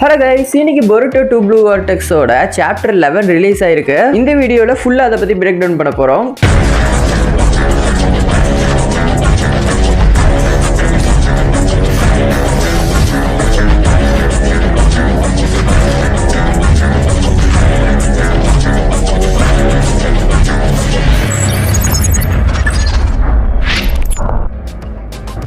Hello guys, இன்னைக்கு பொருட்டோ 2 blue வார்டெக்ஸோட chapter 11 release ஆயிருக்கு. இந்த வீடியோல ஃபுல்லா அதை பத்தி பிரேக் டவுன் பண்ண போறோம்.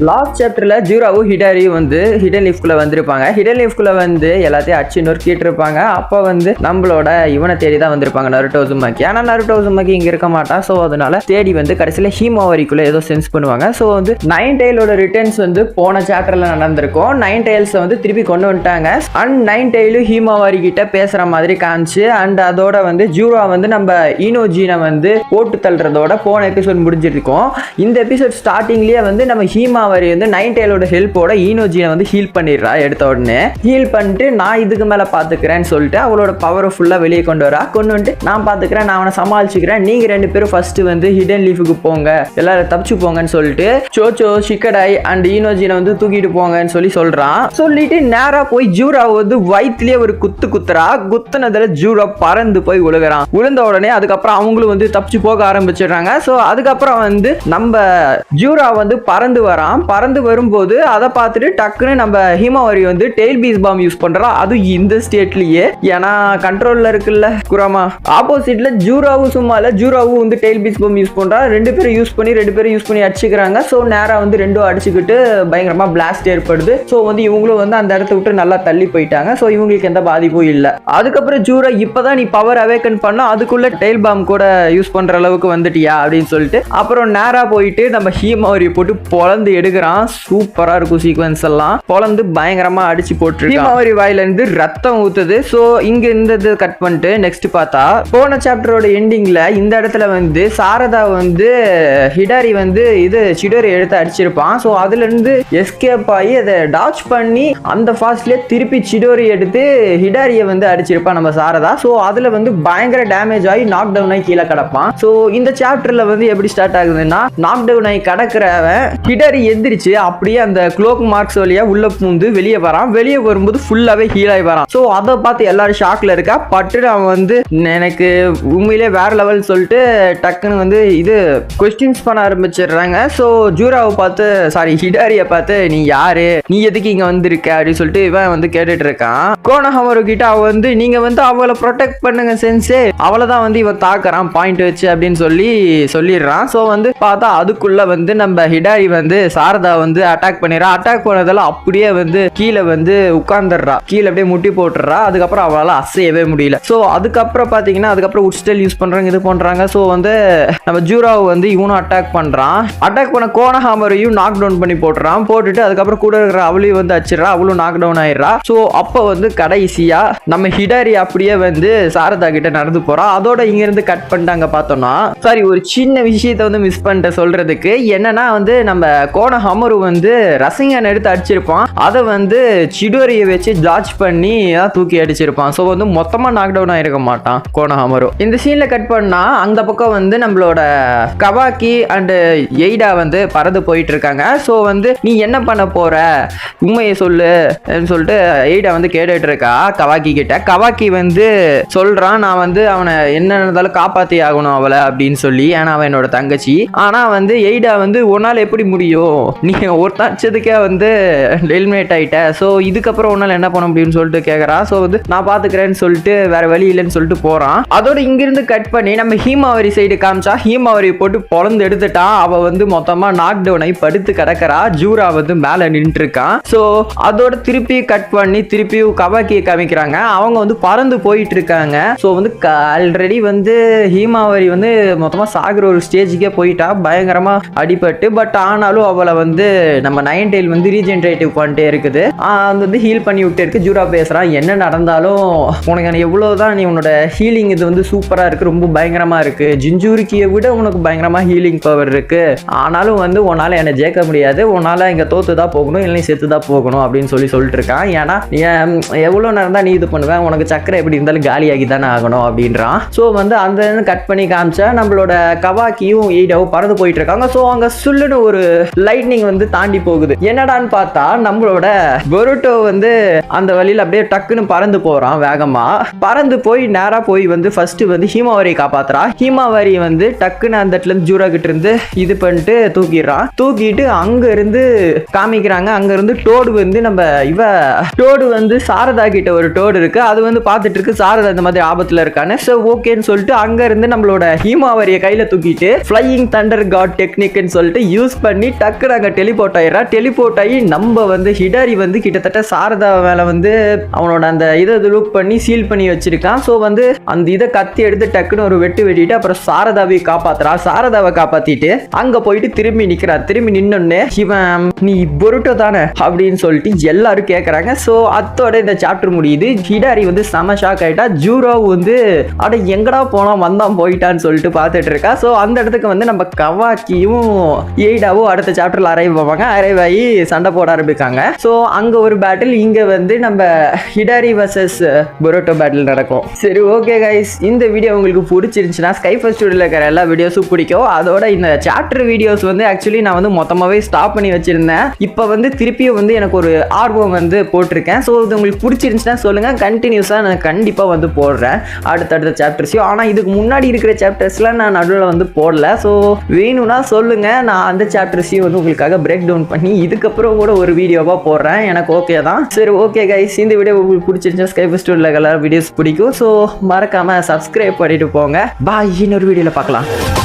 லாஸ்ட் சாப்டர்ல ஜூராவும் ஹிடாரியும் வந்து ஹிடன் லீஃப்குள்ள வந்திருப்பாங்க. ஹிடன் லீஃப்குள்ள வந்து எல்லாத்தையும் அடிச்சு நொறுக்கிட்டு இருப்பாங்க. அப்போ வந்து நம்மளோட இவனை தேடி தான் வந்திருப்பாங்க, நருட்டோ உசுமாக்கி. ஆனால் நருட்டோ உசுமாக்கி இங்க இருக்க மாட்டான். ஸோ அதனால தேடி வந்து கடைசியில் ஹீமாவரிக்குள்ள ஏதோ சென்ஸ் பண்ணுவாங்க. ஸோ வந்து 9 டெயிலோட ரிட்டர்ன்ஸ் வந்து போன சாப்டர்ல நடந்திருக்கும். 9 டெயில்ஸை வந்து திருப்பி கொண்டு வந்துட்டாங்க. அண்ட் 9 டெயிலும் ஹீமாவரி கிட்ட பேசுற மாதிரி காமிச்சு அண்ட் அதோட வந்து ஜூரா வந்து நம்ம ஈனோஜீனை வந்து போட்டு தள்ளுறதோட போன எபிசோட் முடிஞ்சிருக்கும். இந்த எபிசோட் ஸ்டார்டிங்லயே வந்து நம்ம ஹீமா வந்து 9 டெயிலோட ஹெல்ப்போட ஈனோஜினை வந்து ஹீல் பண்ணிடுறா. எடுத்த உடனே ஹீல் பண்ணிட்டு நான் இதுக்கு மேல பாத்துக்கிறேன்னு சொல்லிட்டு அவளோட பவரை ஃபுல்லா வெளியே கொண்டு வரா. கொண்டு வந்துட்டு நான் பாத்துக்கிறேன், நான் அவனை சமாளிச்சுக்கிறேன், நீங்க 2 பேரும் ஃபர்ஸ்ட் வந்து ஹிடன் லீஃபுக்கு போங்க, எல்லாரும் தப்பிச்சு போங்கன்னு சொல்லிட்டு சோச்சோ ஷிக்கடாய் அண்ட் ஈனோஜினை வந்து தூக்கிட்டு போங்கன்னு சொல்றான். சொல்லிட்டு நேரா போய் ஜூரா வந்து வயிற்றுலயே ஒரு குத்துறா. குத்துனதுல ஜூரா பறந்து போய் விழுகிறான். விழுந்த உடனே அதுக்கப்புறம் அவங்களும் வந்து தப்பிச்சு போக ஆரம்பிச்சிடுறாங்க. ஸோ அதுக்கப்புறம் வந்து நம்ம ஜூரா வந்து பறந்து வரான். பறந்து வரும்போது அதை பார்த்துட்டு டக்குன்னு நம்ம ஹீமாவரி வந்து டெயில் பீஸ் பாம் யூஸ் பண்றா. அது இந்த ஸ்டேட்லயே, ஏன்னா கண்ட்ரோல்ல இருக்குல்ல குராமா. ஆப்போசிட்ல ஜூராவும் சும்மா இல்ல, ஜூராவும் வந்து டெயில் பீஸ் பாம் யூஸ் பண்றா. 2 பேரும் யூஸ் பண்ணி அடிச்சுக்கிறாங்க. ஸோ நேரா வந்து 2 அடிச்சுக்கிட்டு பயங்கரமா பிளாஸ்ட் ஏற்படுது. ஸோ வந்து இவங்களும் வந்து அந்த இடத்த விட்டு நல்லா தள்ளி போயிட்டாங்க. ஸோ இவங்களுக்கு எந்த பாதிப்பும் இல்லை. அதுக்கப்புறம் ஜூரா இப்பதான் நீ பவர் அவேக்கன் பண்ணா அதுக்குள்ள டெயில் பாம் கூட யூஸ் பண்ற அளவுக்கு வந்துட்டியா அப்படின்னு சொல்லிட்டு அப்புறம் நேரா போயிட்டு நம்ம ஹீமாவரி போட்டு பொழந்து எடுக்கிறான். சூப்பரா இருக்கும் சீக்வன்ஸ் எல்லாம். பொழந்து பயங்கரமா அடிச்சு போட்டு ஹீமாவரி வாயில இருந்து ரத்தம் ஊத்துது. சோ இங்க இந்த கட் பண்ணிட்டு நெக்ஸ்ட் பார்த்தா போன சாப்டரோட எண்டிங்ல இந்த இடத்துல வந்து சாரதா வந்து ஹிடாரி வந்து இது சிடோரி எடுத்து அடிச்சிருப்பான். சோ அதுல இருந்து எஸ்கேப் ஆகி அதை டாச் பண்ணி அந்த ஃபாஸ்ட்லயே திருப்பி சிடோரி எடுத்து ஹிடாரியை வந்து அடிச்சிருப்பான் நம்ம சாரதா. சோ அதுல வந்து பயங்கர டேமேஜ் ஆகி நாக் டவுன் ஆகி கீழே கிடப்பான். சோ இந்த சாப்டர்ல வந்து எப்படி ஸ்டார்ட் ஆகுதுன்னா, நாக் டவுன் ஆகி கிடக்கிறவன் ஹிடாரி எந்திரிச்சு அப்படியே அந்த க்ளோக் மார்க்ஸ் வழியா உள்ள பூந்து வெளியே வரான். வெளியே வரும்போது ஃபுல்லாவே ஹீல் ஆகி வரான். சோ அதை பார்த்து எல்லாரும் ஷாக்ல இருக்கா. பட்டு அவன் வந்து எனக்கு உண்மையிலே வேற லெவல் சொல்லிட்டு டக்குன்னு வந்து இது கொஸ்டின்ஸ் பண்ண ஆரம்பிச்சிடுறாங்க. சோ ஜூராவை பார்த்து ஹிடாரியை பார்த்து நீ யாரு, நீ எதுக்கு இங்க வந்திருக்க அப்படின்னு சொல்லிட்டு இவன் வந்து கேட்டுட்டு இருக்கான். கோனஹமரு கிட்ட அவ வந்து நீங்க வந்து அவளை ப்ரொடெக்ட் பண்ணுங்க சென்சே, அவளைதான் வந்து இவன் தாக்குறான் பாயிண்ட் வச்சு அப்படின்னு சொல்லிடுறான். சோ வந்து பார்த்தா அதுக்குள்ள வந்து நம்ம ஹிடாரி வந்து சாரதா வந்து அட்டாக் பண்ணிடுறா. அட்டாக் பண்ணதால அப்படியே வந்து கீழே வந்து உட்கார்ந்துடுறா. கீழே அப்படியே முட்டி போட்டுறா. அதுக்கப்புறம் அவளால அசையவே முடியல. ஸோ அதுக்கப்புறம் பார்த்தீங்கன்னா அதுக்கப்புறம் உட்ஸ்டெல் யூஸ் பண்றாங்க, இது பண்றாங்க. ஸோ வந்து நம்ம ஜூராவை வந்து இவனும் அட்டாக் பண்றான். அட்டாக் பண்ண கோனஹாமரையும் நாக் டவுன் பண்ணி போட்டுறான். போட்டுட்டு அதுக்கப்புறம் கூட இருக்கிற அவளையும் வந்து அடிச்சிடறா. அவளும் நாக் டவுன் ஆயிடுறா. ஸோ அப்போ வந்து கடைசியா நம்ம ஹிடாரி அப்படியே வந்து சாரதா கிட்ட நடந்து போறா. அதோட இங்க இருந்து கட் பண்ணிட்டாங்க. பார்த்தோம்னா ஒரு சின்ன விஷயத்தை வந்து மிஸ் பண்ணிட்ட சொல்றதுக்கு. என்னன்னா வந்து நம்ம கோனஹாமரு வந்து ரசிங்கன் எடுத்து அடிச்சிருப்பான். அதை வந்து சிடோரியை வச்சு ஜார்ஜ் பண்ணி தூக்கி அடிச்சிருப்பான். ஸோ வந்து மொத்தமா நாக் டவுன் ஆயிருக்க மாட்டான் கோனஹாமரு. இந்த சீன்ல கட் பண்ணா அந்த பக்கம் வந்து நம்மளோட கவாக்கி அண்ட் எய்டா வந்து பறந்து போயிட்டு இருக்காங்க. ஸோ வந்து நீ என்ன பண்ண போற, உண்மையை சொல்லு சொல்லிட்டு எய்டா வந்து கேட்டுட்டு இருக்கா கவாக்கி கிட்ட. கவாக்கி வந்து சொல்றான், நான் வந்து அவனை என்ன இருந்தாலும் காப்பாத்தி ஆகணும் அவளை அப்படின்னு சொல்லி, ஏன்னா அவன் என்னோட தங்கச்சி. ஆனா வந்து எய்டா வந்து உன்னால எப்படி முடியும், நீ ஒருத்தாச்சதுக்கே வந்து எலிமினேட் ஆயிட்ட. ஸோ இதுக்கப்புறம் உன்னால என்ன பண்ண முடியும்னு சொல்லிட்டு கேட்கறா. ஸோ வந்து நான் பாத்துக்கிறேன்னு சொல்லிட்டு வேற வழி இல்லைன்னு சொல்லிட்டு போறான். அதோட இங்கிருந்து கட் பண்ணி நம்ம ஹீமாவரி சைடு காமிச்சா ஹீமாவரி போட்டு பொழந்து எடுத்துட்டான். அவ வந்து மொத்தமா நாக் டவுன் ஆகி படுத்து கிடக்கிறா. ஜூரா வந்து மேல நின்று இருக்கான். ஸோ அதோட திருப்பி கட் பண்ணி திருப்பியும் கவாக்கியை காமிக்கிறாங்க. அவங்க வந்து பறந்து போயிட்டு இருக்காங்க. ஸோ வந்து ஆல்ரெடி வந்து ஹீமாவரி வந்து மொத்தமா சாகுற ஒரு ஸ்டேஜுக்கே போயிட்டா, பயங்கரமா அடிபட்டு. பட் ஆனாலும் அவளை வந்து நம்ம 9 டெயில் வந்து ரீஜென்ரேட்டிவ் பண்ணிட்டே இருக்குது. அது வந்து ஹீல் பண்ணி விட்டு இருக்கு. ஜூரா பேசுறான், என்ன நடந்தாலும் உனக்கு எவ்வளவுதான் நீ உன்னோட ஹீலிங் இது வந்து சூப்பரா இருக்கு, ரொம்ப பயங்கரமா இருக்கு, ஜிஞ்சூரிக்கியை விட உனக்கு பயங்கரமா ஹீலிங் பவர் இருக்கு. ஆனாலும் வந்து உன்னால என்ன ஜெயிக்க முடியாது, உன்னால இங்க தோத்துதான் போகணும், இல்லை செத்துதான் போகணும் அப்படின்னு சொல்லிட்டு இருக்கான். ஏன்னா எவ்வளவு நேரம் தான் நீ இது பண்ணுவேன், உனக்கு சக்கரை எப்படி இருந்தாலும் காலியாகி தானே ஆகணும் அப்படின்றான். ஸோ வந்து அந்த கட் பண்ணி காமிச்சா நம்மளோட கவாக்கியும் எய்டாவும் பறந்து போயிட்டு இருக்காங்க. ஸோ அங்க சுல்லுன்னு ஒரு லைட் லைட்னிங் வந்து தாண்டி போகுது. என்னடான்னு பார்த்தா நம்மளோட பொருட்டோ வந்து அந்த வழியில அப்படியே டக்குன்னு பறந்து போறான். வேகமா பறந்து போய் நேரா போய் வந்து ஃபர்ஸ்ட் வந்து ஹீமாவரியை காப்பாத்துறா. ஹீமாவரி வந்து டக்குன்னு அந்த இடத்துல இருந்து ஜூரா கிட்ட இருந்து இது பண்ணிட்டு தூக்கிட்டு அங்க இருந்து காமிக்கிறாங்க. அங்க இருந்து டோடு வந்து நம்ம டோடு வந்து சாரதா கிட்ட ஒரு டோடு இருக்கு. அது வந்து பார்த்துட்டு இருக்கு சாரதா இந்த மாதிரி ஆபத்துல இருக்கான்னு. சோ ஓகேன்னு சொல்லிட்டு அங்க இருந்து நம்மளோட ஹீமாவரிய கையில தூக்கிட்டு ஃப்ளையிங் தண்டர் காட் டெக்னிக்னு சொல்லிட்டு யூஸ் பண்ணி டக்குனு அங்க டெலிபோர்ட் ஆகி நம்ம வந்து ஹிடாரி வந்து கிட்டத்தட்ட சாரதா மேல வந்து அவனோட அந்த இதை லுக் பண்ணி சீல் பண்ணி வச்சிருக்கான். ஸோ வந்து அந்த இதை கத்தி எடுத்து டக்குன்னு ஒரு வெட்டிட்டு அப்புறம் சாரதாவை காப்பாத்திட்டு அங்க போயிட்டு திரும்பி நிக்கிறார். திரும்பி நின்னோடனே இவன் நீ பொருட்டோ தானே அப்படின்னு சொல்லிட்டு எல்லாரும் கேட்கறாங்க. ஸோ அத்தோட இந்த சாப்டர் முடியுது. ஹிடாரி வந்து செம ஷாக் ஆயிட்டா. ஜூரோ வந்து அட எங்கடா வந்தான் போயிட்டான்னு சொல்லிட்டு பார்த்துட்டு இருக்கா. ஸோ அந்த இடத்துக்கு வந்து நம்ம கவாக்கியும் எய்டாவும் அடுத்த சாப்டர்ல அரைவ் ஆகி சண்டை போட ஆரம்பிக்காங்க. ஸோ அங்க ஒரு பேட்டில், இங்க வந்து நம்ம ஹிடாரி வர்சஸ் பொருட்டோ பேட்டில் நடக்கும். சரி ஓகே கைஸ், இந்த வீடியோ உங்களுக்கு பிடிச்சிருந்துச்சுன்னா ஸ்கைஃபர் ஸ்டுடியோல இருக்கிற எல்லா வீடியோஸும் பிடிக்கும். அதோட இந்த சாப்டர் வீடியோஸ் வந்து ஆக்சுவலி நான் வந்து மொத்தமாகவே ஸ்டாப் பண்ணி வச்சிருந்தேன். இப்போ வந்து திருப்பியும் வந்து எனக்கு ஒரு ஆர்வம் வந்து போட்டிருக்கேன். ஸோ இது உங்களுக்கு பிடிச்சிருந்துச்சுன்னா சொல்லுங்கள், கண்டினியூஸாக நான் கண்டிப்பாக வந்து போடுறேன் அடுத்தடுத்த சாப்டர்ஸையும். ஆனால் இதுக்கு முன்னாடி இருக்கிற சாப்டர்ஸ்லாம் நான் நடுவில் வந்து போடல. ஸோ வேணும்னா சொல்லுங்கள், நான் அந்த சாப்டர்ஸையும் வந்து உங்களுக்காக பிரேக் டவுன் பண்ணி இதுக்கப்புறம் கூட ஒரு வீடியோவாக போடுறேன். எனக்கு ஓகே தான். சரி ஓகே கைஸ், இந்த வீடியோ உங்களுக்கு பிடிச்சிருந்துச்சா ஸ்கைஃபர் ஸ்டுடியோல எல்லா வீடியோஸ் பிடிக்கும். ஸோ மறக்காமல் சப்ஸ்கிரைப் பண்ணிட்டு போங்க. பாய், இன்னொரு வீடியோவில் பார்க்கலாம்.